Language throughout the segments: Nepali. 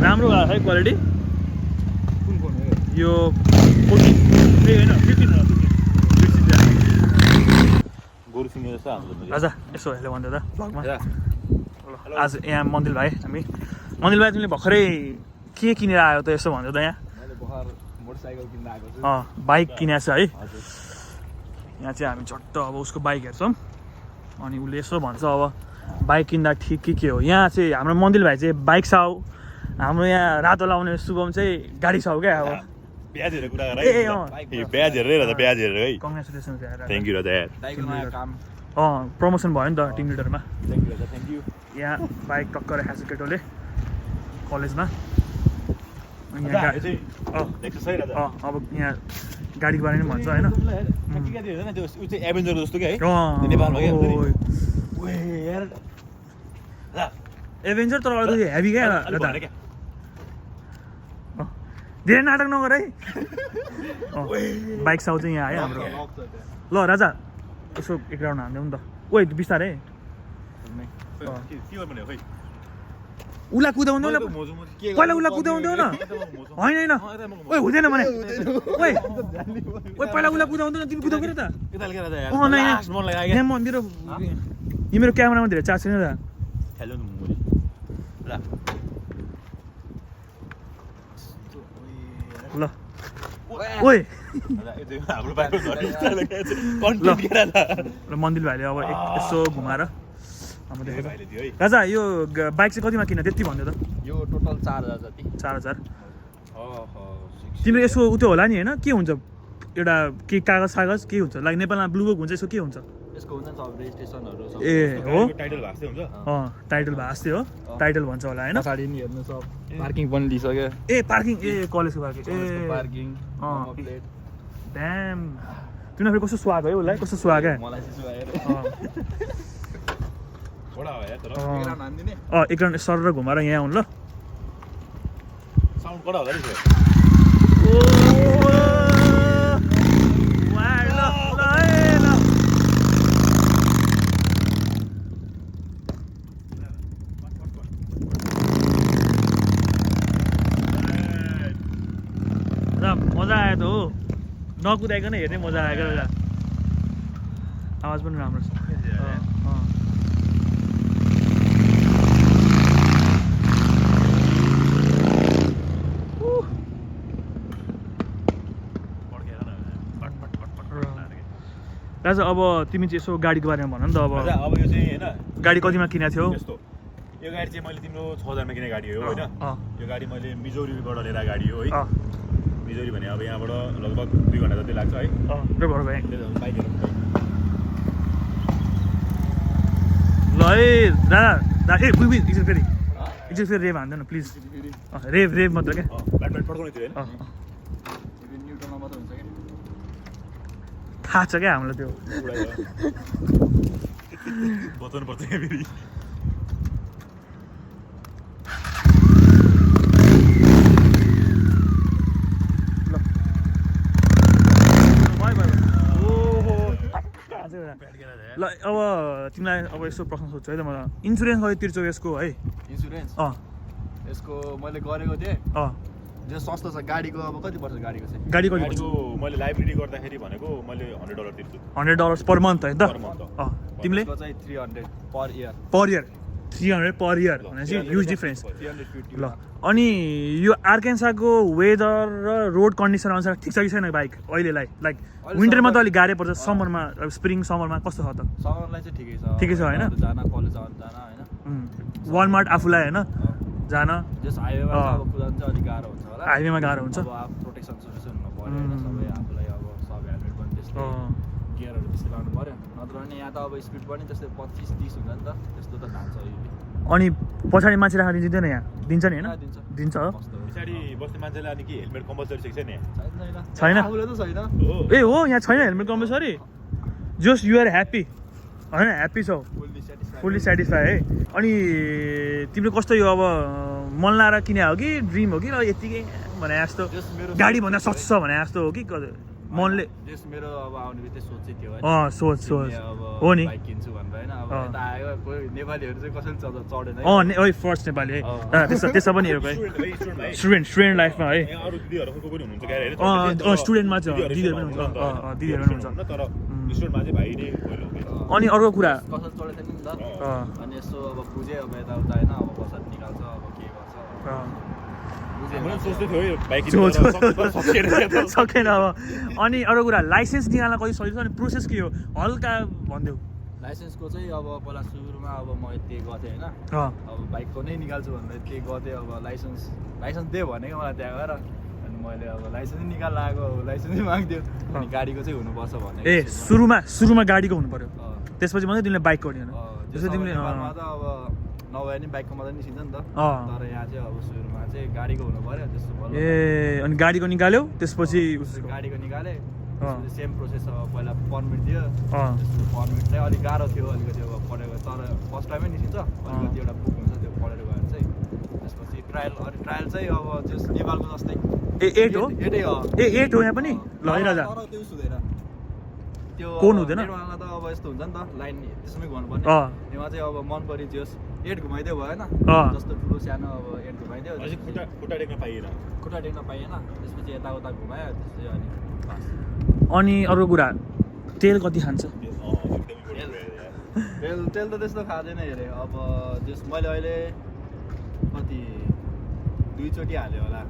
राम्रो भएको है क्वालिटी कुन फोन हो यो 14 ए हैन 15 हो गोरु सिंह जस्तो हाम्रो राजा यसो हेलो भन्दै त भ्लगमा आज यहाँ मन्दिर भाइ हामी मन्दिर भाइ तिमीले भर्खरै के किनेर आयो त यसो भन्दै त यहाँ मैले भर्खर मोटरसाइकल किन्न आएको छु बाइक किनेको छ है हजुर यहाँ चाहिँ हामी झट्ट अब उसको बाइक हेर्छौँ अनि उसले यसो भन्छ अब बाइक किन्दा ठिक के हो यहाँ चाहिँ हाम्रो मन्दिर भाइ चाहिँ बाइक साउ हाम्रो यहाँ रातो लाउने शुभम चाहिँ गाडी साउ क्या अब ब्याज हेरेर कुरा गर ए ब्याज हेरेर राजा ब्याज हेरेर है कङ्ग्रेचुलेसन थ्याङ्क यू राजा दाइको नयाँ काम प्रमोसन भयो नि त टिम लिडरमा thank you Raja thank you यहाँ बाइक टक्कर राखेको छ केटोले कलेजमा अनि यहाँ देख्छ है राजा अब यहाँ गाडीको बारेमा भन्छ होइन त्यो चाहिँ एभेन्जर जस्तो क्या है नेपालमा क्या ओए यार एभेन्जर तर अलिक हेभी क्या धेरै नाटक नगर है बाइक साउ चाहिँ यहाँ है हाम्रो ल राजा यसो एक राउन्ड हान्दै नि त ओइ बिस्तारै उसलाई कुदाउँदै न पहिला उसलाई कुदाउँदै न होइन होइन ओइ हुँदैन भने ओइ ओइ पहिला उसलाई कुदाउँदै न तिमी कुदाउँदै त यहाँ मेरो यो मेरो क्यामेरामा धेरै चार्ज छैन त ल ओइ ल मन्दिर भाइले अब यसो घुमाएर राजा यो बाइक चाहिँ कतिमा किन त्यति भन्यो त यो टोटल 4000 जति 4000 तिम्रो यसो उत्यो होला नि होइन के हुन्छ एउटा के कागज के हुन्छ लाइक नेपालमा ब्लु बुक हुन्छ यसो के हुन्छ यसको हुन्छ सब रेजिस्ट्रेसनहरु सब ए हो टाइटल भास्दै हुन्छ टाइटल भास्दै हो टाइटल भन्छ होला होइन पछाडी नि हेर्नु सब पार्किङ पनि दिइसक्यो ए पार्किङ ए कलेजको पार्किङ ए पार्किङ प्लेट ड्याम तिमीलाई फेरि कस्तो स्वाग है उसलाई कस्तो स्वाग है मलाई चाहिँ सुहाएर बडा हो यार तर एक राउन्ड सर घुमाएर यहाँ आउनु ल साउन्ड कडा होला नि मजा आयो त हो नकुदाइकन हेर्ने मजा आएको आवाज पनि राम्रो छ राजा अब तिमी चाहिँ यसो गाडीको बारेमा भन नि त अब अब यो चाहिँ हैन गाडी कतिमा किनेको थियो यस्तो यो गाडी चाहिँ मैले तिम्रो 6000 मा किनेको गाडी हो हैन यो गाडी मैले मिजोरीबाट लिएर गाडी हो है मिजोरी भने अब यहाँबाट लगभग 2 घण्टा जति लाग्छ है ल है दादा ए बुइ एकछिन फेरि रेभ हान्दैन न प्लिज रेभ मात्र क्या ब्याट पड्काउने थियो हैन न्युट्रलमा मात्र हुन्छ के थाहा छ क्या हामीलाई त्यो बचाउनु पर्छ क्या फेरि ल अब तिमीलाई अब यसो प्रश्न सोध्छु है त मलाई इन्सुरेन्स कति तिर्छौ यसको है इन्सुरेन्स यसको मैले गरेको थिएँ जो सस्तो छ गाडीको अब कति पर्छ गाडीको चाहिँ गाडीको मैले लाइब्रेरी गर्दाखेरि भनेको मैले $100 तिर्छु $100 पर मन्थ है त तिमीले चाहिँ 300 पर इयर 300 पर इयर भनेपछि ह्युज डिफरेन्स ल अनि यो आर्केन्साको वेदर र रोड कन्डिसन अनुसार ठिक छ कि छैन बाइक अहिलेलाई लाइक विन्टरमा त अलिक गाह्रै पर्छ समरमा स्प्रिङ समरमा कस्तो छ त समरलाई चाहिँ ठिकै छ होइन जान कलेज जान होइन वालमार्ट आफूलाई होइन जान जस हाइवेमा अब कुदाउनु चाहिँ अलिक गाह्रो हुन्छ होला हाइवेमा गाह्रो हुन्छ अब प्रोटेक्सन सोटेक्सन हुनु पर्यो होइन सबै आफूलाई अब सब हेलमेट पनि त्यस्तै गियरहरू त्यस्तै लाउनु पर्यो नत्र भने यहाँ त अब स्पिड पनि त्यस्तै 25-30 हुन्छ नि त त्यस्तो त धान्छ अनि पछाडि मान्छे राख्न दिँदैन यहाँ दिन्छ नि होइन दिन्छ हो पछाडि बस्ने मान्छेले अनि के हेलमेट कम्पलसरी छ नि छैन आफूले त छैन ए हो यहाँ छैन helmet compulsory just you're happy होइन ह्याप्पी छौ फुल्ली सेटिस्फाई है अनि तिम्रो कस्तो यो अब मन लाएर किने हो कि ड्रिम हो कि यतिकै भने जस्तो गाडी भन्दा सस्तो छ भने जस्तो हो कि मनले जस मेरो अब आउने बित्तिकै सोच चाहिँ थियो सोच अब हो नि बाइक किन्छु भनेर होइन अब यता आयो कोही नेपालीहरू चाहिँ कसरी चढेन ओइ फर्स्ट नेपाली है त्यसो पनि हेरेको है स्टुडेन्ट लाइफमा है यहाँ अरू दिदीहरूको पनि हुनुहुन्छ गाडी स्टुडेन्टमा चाहिँ दिदीहरू पनि हुन्छ दिदीहरू पनि हुन्छ तर स्टुडेन्टमा चाहिँ भाइ नै पहिलो अनि अर्को कुरा कसरी चढेको थिएन नि त अनि यसो अब बुझेँ अब यताउता होइन अब कसरी निकाल्छ अब के गर्छ सकेन अब अनि अर्को कुरा लाइसेन्स निकाल्न कति सजिलो छ अनि प्रोसेस के हो हल्का भनिदेऊ लाइसेन्सको चाहिँ अब पहिला सुरुमा अब म यति गर्थेँ होइन अब बाइकको नै निकाल्छु भनेर यति गर्थेँ अब लाइसेन्स दे भनेको मलाई त्यहाँ गएर अनि मैले अब लाइसेन्सै निकाल्न आएको लाइसेन्सै माग्थ्यो अनि गाडीको चाहिँ हुनुपर्छ भने सुरुमा गाडीको हुनु पर्यो त्यसपछि मात्रै तिमीले बाइक गर्ने त्यसो तिमीले नेपालमा त अब नभए नि बाइकको मात्रै निस्किन्छ नि त तर यहाँ चाहिँ अब सुरुमा चाहिँ गाडीको हुनु पर्यो त्यस्तो भयो अनि गाडीको निकाल्यो त्यसपछि गाडीको निकालेँ सेम प्रोसेस अब पहिला पर्मिट दियो त्यसको पर्मिट चाहिँ अलिक गाह्रो थियो अलिकति अब पढेको तर फर्स्ट टाइमै निस्किन्छ अलिकति एउटा बुक हुन्छ त्यो पढेर गएर चाहिँ त्यसपछि ट्रायल चाहिँ अब जस नेपालको जस्तै 8 हो 8 हो 8 हो यहाँ पनि ल राजा तर त्यो हुँदैन त्यो कोन हुँदैन नेपालमा त अब यस्तो हुन्छ नि त लाइन त्यसमै गर्नुपर्ने यहाँ चाहिँ अब मन परि जस 8 घुमाइदियो भएन जस्तो ठुलो सानो अब 8 घुमाइदियो खुट्टा टेक्न पाइएन त्यसपछि यताउता घुमायो त्यसपछि अनि अर्को कुरा तेल कति खान्छ तेल त त्यस्तो खाँदैन हेरे अब जस मैले अहिले कति 2 चोटि हाल्यो होला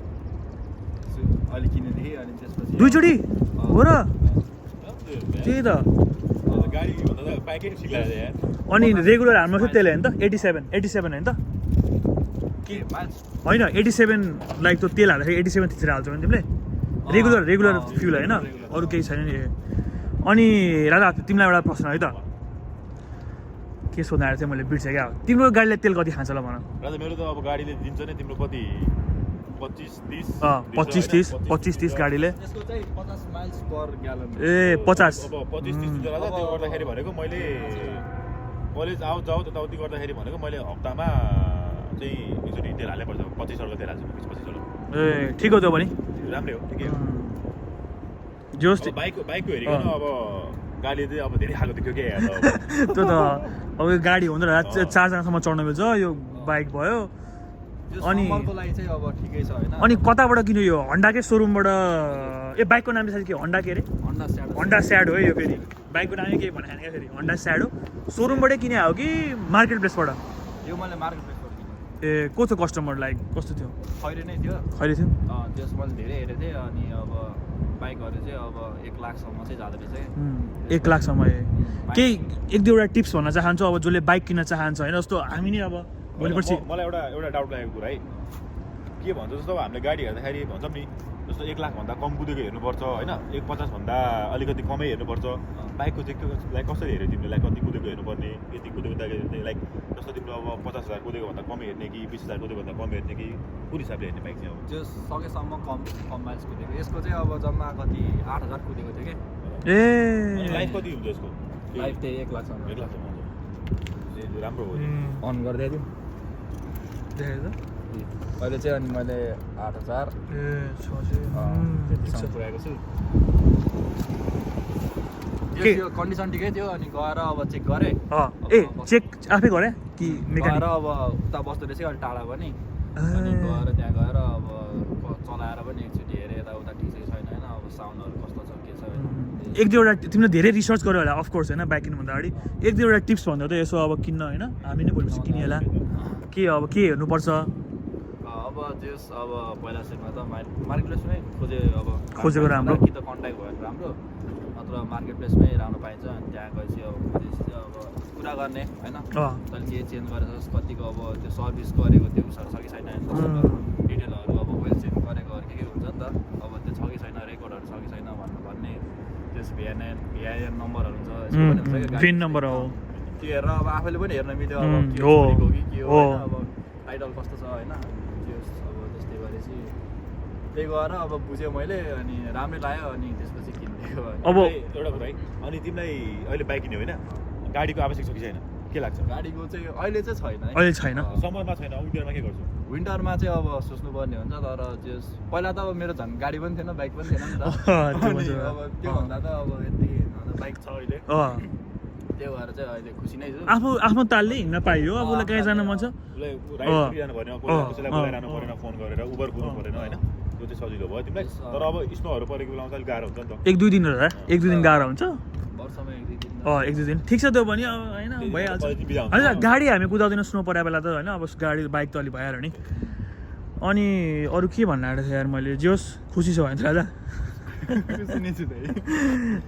अहिले किनेदेखि अनि त्यसपछि 2 चोटि हो र त्यही त गाडी भन्दा त बाइकै ठिक लाग्छ यार अनि रेगुलर हाल्नु थियो तेल होइन त 87 होइन त के माइल्स होइन 87 लाइक त्यो तेल हाल्दाखेरि 87 थिचेर हाल्छौ भने तिमीले रेगुलर फ्युल होइन अरू केही छैन नि अनि राजा तिमीलाई एउटा प्रश्न है त के सोध्न आएर चाहिँ मैले बिर्सेँ क्या तिम्रो गाडीले तेल कति खान्छ ल भन राजा मेरो त अब गाडीले दिन्छ नि तिम्रो कति 25-30 गाडीले त्यसको चाहिँ 50 माइल्स पर ग्यालन ए 50 अब 25-30 राजा त्यो गर्दाखेरि भनेको मैले कलेज आउट जाऊ त्यताउति गर्दाखेरि भनेको मैले हप्तामा चाहिँ एकचोटि तेल हाल्नै पर्छ 25 तेल हाल्छु 25 ए ठिक हो त्यो पनि राम्रै हो ठिकै हो जोस बाइकको हेरिकन अब गाडी चाहिँ अब धेरै खालको देख्यो क्या त्यो त अब यो गाडी हुँदो रहेछ 4 जनासम्म चढ्न मिल्छ यो बाइक भयो अनि अनि कताबाट किन्यो यो हन्डाकै सोरुमबाट ए बाइकको नाम चाहिँ के हन्डा के अरे हन्डा स्याड हो यो फेरि बाइकको नामै के भने क्या फेरि हन्डा स्याड हो सोरुमबाटै किने हो कि मार्केट प्लेसबाट यो मैले मार्केट प्लेसबाट ए को थियो कस्टमर लाइक कस्तो थियो खैरे नै थियो त्यस मैले धेरै हेरेको थिएँ अनि अब बाइकहरू चाहिँ अब 1 लाखसम्म चाहिँ जाँदो रहेछ 1 लाखसम्म केही 1-2वटा टिप्स भन्न चाहन्छु अब जसले बाइक किन्न चाहन्छ होइन जस्तो हामी नि अब भोलिपर्सि मलाई एउटा डाउट लागेको कुरा है के भन्छ जस्तो हामीले गाडी हेर्दाखेरि भन्छौँ नि जस्तो 1 लाखभन्दा कम कुदेको हेर्नुपर्छ होइन 1.50 भन्दा अलिकति कमै हेर्नुपर्छ बाइकको चाहिँ लाइक कसरी हेऱ्यो तिमीले लाइक कति कुदेको हेर्नुपर्ने यति कुदेको लाइक जस्तो तिम्रो अब 50,000 कुदेको भन्दा कम हेर्ने कि 20,000 कुदेको भन्दा कम हेर्ने कि कुन हिसाबले हेर्ने बाइक चाहिँ अब त्यो सकेसम्म कम माइल्स कुदेको यसको चाहिँ अब जम्मा कति 8,000 कुदेको थियो ए लाइफ कति हुन्छ यसको लाइफ चाहिँ 1 लाखसम्म राम्रो हो अन गरिदियो अहिले चाहिँ अनि मैले 8,000 त्यतिसम्म पुऱ्याएको छु त्यो कन्डिसन ठिकै थियो अनि गएर अब चेक गरेँ चेक आफै गरे कि गएर अब उता बस्दो रहेछ अलिक टाढा पनि अनि गएर त्यहाँ गएर अब चलाएर पनि एकचोटि हेरेँ यताउता ठिक छैन होइन अब साउन्डहरू कस्तो छ के छ 1-2वटा तिमीले धेरै रिसर्च गर्यो होला अफकोर्स होइन बाइक किन्नुभन्दा अगाडि 1-2वटा टिप्स भन्दा त यसो अब किन्न होइन हामी नै भोलिपछि किनिहाल्ला के हेर्नुपर्छ अब जस अब पहिला सुरुमा त मार्केट प्लेसमै खोजेको राम्रो कि त कन्ट्याक्ट भयो राम्रो नत्र मार्केट प्लेसमै राम्रो पाइन्छ अनि त्यहाँ गएपछि अब खोजेपछि चाहिँ अब कुरा गर्ने होइन तैँले के चेन्ज गरेर कतिको अब त्यो सर्भिस गरेको त्यो उसहरू छ कि छैन डिटेलहरू अब वेल चेन्ज गरेको के हुन्छ नि त अब त्यो छ कि छैन रेकर्डहरू छ कि छैन भन्ने त्यस भिआइएन नम्बरहरू हुन्छ भिन नम्बर हो त्यो हेरेर अब आफैले पनि हेर्न मिल्यो अब के हो अब टाइटल कस्तो छ होइन त्यो अब त्यस्तै गरेपछि त्यही गएर अब बुझेँ मैले अनि राम्रै लाग्यो अनि त्यसपछि किनिदिएको अब एउटा कुरा है अनि तिमीलाई अहिले बाइक किन्यो होइन गाडीको आवश्यक छ कि छैन के लाग्छ गाडीको चाहिँ अहिले चाहिँ छैन है अहिले छैन समरमा छैन विन्टरमा के गर्छु विन्टरमा चाहिँ अब सोच्नुपर्ने हुन्छ तर त्यो पहिला त अब मेरो झन् गाडी पनि थिएन बाइक पनि थिएन नि त अनि अब त्यो भन्दा त अब यति बाइक छ अहिले त्यो भएर चाहिँ अहिले खुसी नै छु आफ्नो तालले हिँड्न पाइयो अब उसलाई कहीँ जानु मन छ उसलाई राइड गरिरहनु भएन कसैलाई बोलाइरहनु परेन फोन गरेर उबर कुर्नु परेन होइन त्यो चाहिँ सजिलो भयो तिमीलाई तर अब स्नोहरू परेको बेलामा चाहिँ गाह्रो हुन्छ नि त 1-2 दिन होला 1-2 दिन गाह्रो हुन्छ वर्षमा 1-2 दिन 1-2 दिन ठिक छ त्यो पनि अब होइन भइहाल्छ होइन गाडी हामी कुदाउँदैन स्नो परेको बेला त होइन अब गाडी बाइक त अलिक भइहाल्यो नि अनि अरू के भन्न आँटेको थिएँ यार मैले जे होस् खुसी छ भने त राजा हामीलाई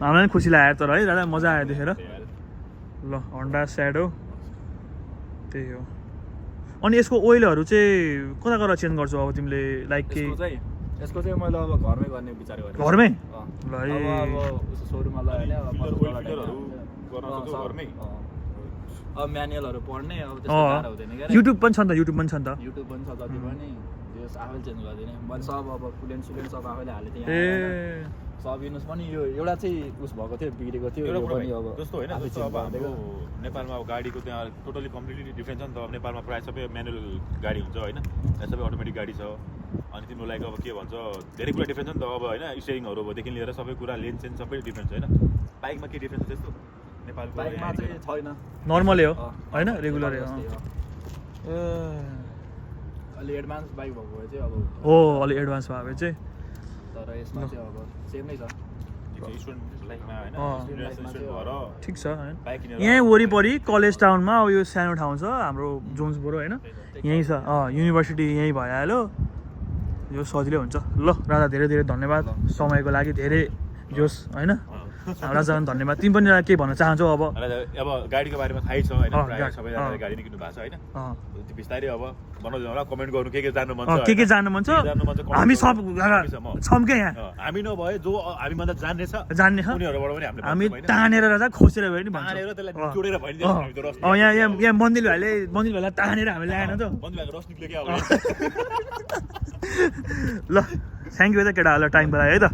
पनि खुसी लाग्यो तर है राजा मजा आयो देखेर ल होन्डा स्याडो त्यही हो अनि यसको ओइलहरू चाहिँ कता कता चेन्ज गर्छौ अब तिमीले लाइक के यसको चाहिँ मैले अब घरमै गर्ने विचार गरेँ घरमै ल अब सोरुममा लगायो घरमै अब म्यानुअलहरू पढ्ने अब त्यस्तो गाह्रो हुँदैन क्या युट्युब पनि छ नि त युट्युब पनि छ नि त युट्युब पनि छ जति पनि त्यस आफैले चेन्ज गरिदिने मैले सब अब कुलेन्ट सुलेन्ट सब आफैले हालेको थिएँ ए सब युनुस पनि यो एउटा चाहिँ उस भएको थियो बिग्रेको थियो यो पनि अब जस्तो होइन जस्तो अब हाम्रो नेपालमा अब गाडीको त्यहाँ टोटली कम्प्लिटली डिफ्रेन्ट छ नि त अब नेपालमा प्रायः सबै म्यानुअल गाडी हुन्छ होइन यहाँ सबै अटोमेटिक गाडी छ अनि तिम्रो लाइक अब के भन्छ धेरै कुरा डिफ्रेन्स छ नि त अब होइन स्टेरिङहरूदेखि लिएर सबै कुरा लेन सेन सबै डिफ्रेन्स छ होइन बाइकमा के डिफ्रेन्स छ त्यस्तो नेपालको बाइकमा चाहिँ छैन नर्मलै हो होइन रेगुलरै हो अलि एडभान्स बाइक भएको भए चाहिँ अब हो अलि एडभान्स भयो भने चाहिँ तर यसमा चाहिँ अब सेम नै छ ठिक छ यहीँ वरिपरि कलेज टाउनमा अब यो सानो ठाउँ छ हाम्रो जोन्सबोरो होइन यहीँ छ युनिभर्सिटी यहीँ भइहाल्यो यो सजिलै हुन्छ ल राजा धेरै धेरै धन्यवाद समयको लागि धेरै जोस् होइन राजा धन्यवाद तिमी पनि के भन्न चाहन्छौ अब गाडीको बारेमा थाहै छ होइन सबैजनाले गाडी नै किन्नु भएको छ होइन बिस्तारै अब बनाउँदैन होला कमेन्ट गर्नु के जान्नु मन छ के जान्नु मन छ हामी सब छौँ क्या यहाँ हामी नभए जो हामीभन्दा जान्ने छ उनीहरूबाट पनि हामी तानेर राजा खोसेर भयो नि तानेर त्यसलाई जोडेर भइदिन्छ यहाँ मन्दिर भाइलाई तानेर हामी ल्याएन त रस निक्ल्यो क्या ल थ्याङ्क यू है त केटाहरूलाई टाइम पायो है त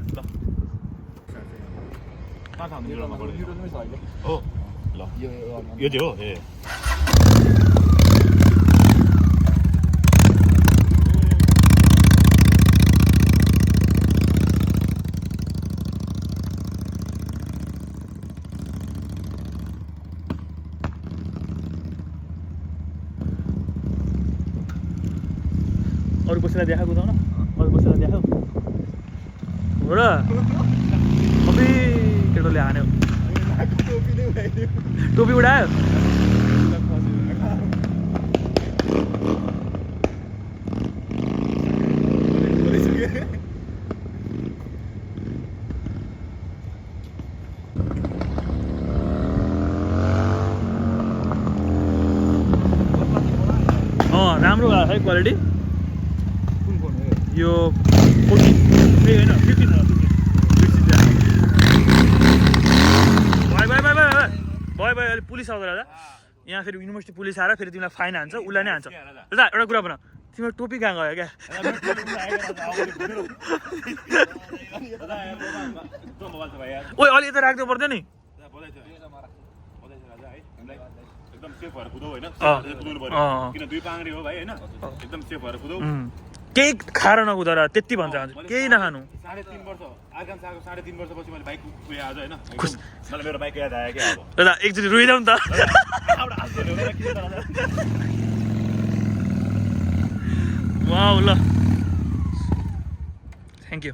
हो ल यो चाहिँ हो ए अरू कसैलाई देखा कुदाउ न अरू कसैलाई देखाऊ हो र अबे केटोले हान्यो टोपी उडायो राम्रो भएको छ है क्वालिटी यो 14 होइन 15 हो भयो अहिले पुलिस आउँदो राजा यहाँ फेरि युनिभर्सिटी पुलिस आएर फेरि तिमीलाई फाइन हान्छ उसलाई नै हान्छ राजा एउटा कुरा भन तिम्रो टोपी कहाँ गयो क्या ओइ अलि यता राख्नु पर्दैन नि एकदम सेफ भएर कुदाउ होइन कुदाउनु पर्यो किन दुई पाङ्ग्री हो भाइ होइन एकदम सेफ भएर कुदाउ केही खाएर नकुदाएर त्यति भन्छ केही नखानु 3.5 वर्ष आकांक्षाको 3.5 वर्षपछि मैले बाइक कुदाएँ आज होइन मलाई मेरो बाइक याद आयो क्या अब दादा एकचोटि रोइदाउ नि त वाउ ल थ्याङ्क यू